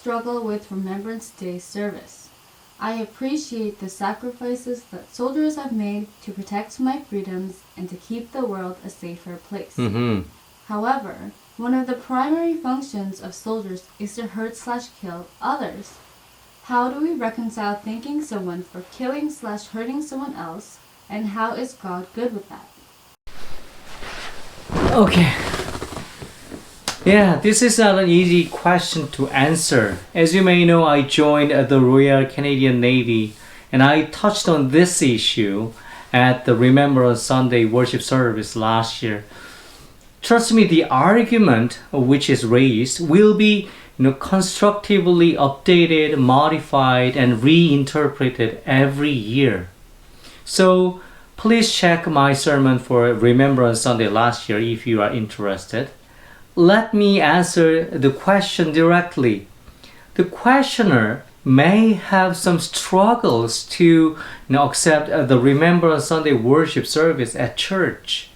struggle with Remembrance Day service. I appreciate the sacrifices that soldiers have made to protect my freedoms and to keep the world a safer place. However, one of the primary functions of soldiers is to hurt/kill others. How do we reconcile thanking someone for killing/hurting someone else, and how is God good with that? Okay. Yeah, this is not an easy question to answer. As you may know, I joined the Royal Canadian Navy, and I touched on this issue at the Remembrance Sunday worship service last year. Trust me, the argument which is raised will be constructively updated, modified, and reinterpreted every year. So please check my sermon for Remembrance Sunday last year if you are interested. Let me answer the question directly. The questioner may have some struggles to accept the Remembrance Sunday worship service at church.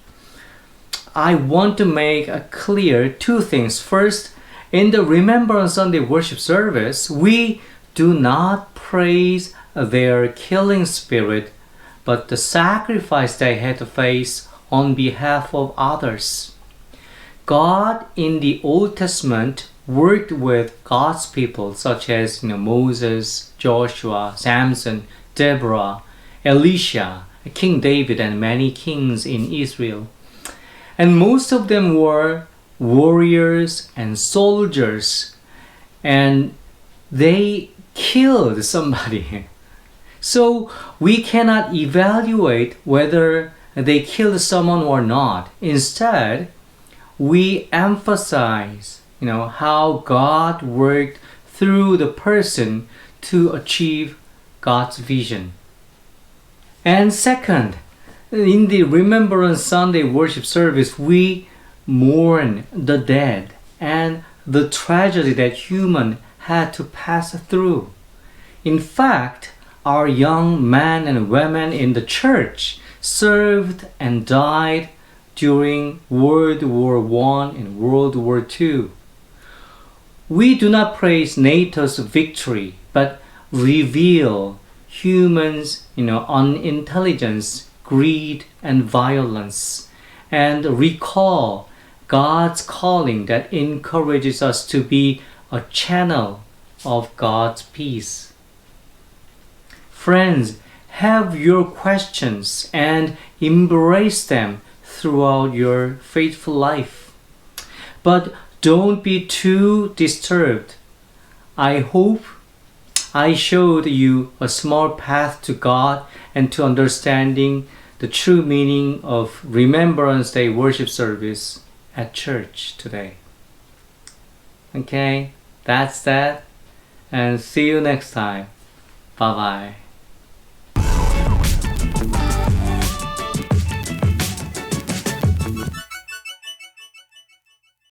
I want to make clear two things. First, in the Remembrance Sunday worship service, we do not praise their killing spirit, but the sacrifice they had to face on behalf of others. God in the Old Testament worked with God's people such as Moses, Joshua, Samson, Deborah, Elisha, King David, and many kings in Israel. And most of them were warriors and soldiers, and they killed somebody. So we cannot evaluate whether they killed someone or not. Instead, we emphasize, how God worked through the person to achieve God's vision. And second, in the Remembrance Sunday worship service, we mourn the dead and the tragedy that human had to pass through. In fact, our young men and women in the church served and died during World War I and World War II. We do not praise NATO's victory, but reveal humans' unintelligence, greed, and violence, and recall God's calling that encourages us to be a channel of God's peace. Friends, have your questions and embrace them throughout your faithful life. But don't be too disturbed. I hope I showed you a small path to God and to understanding the true meaning of Remembrance Day worship service at church today. Okay, that's that. And see you next time. Bye-bye.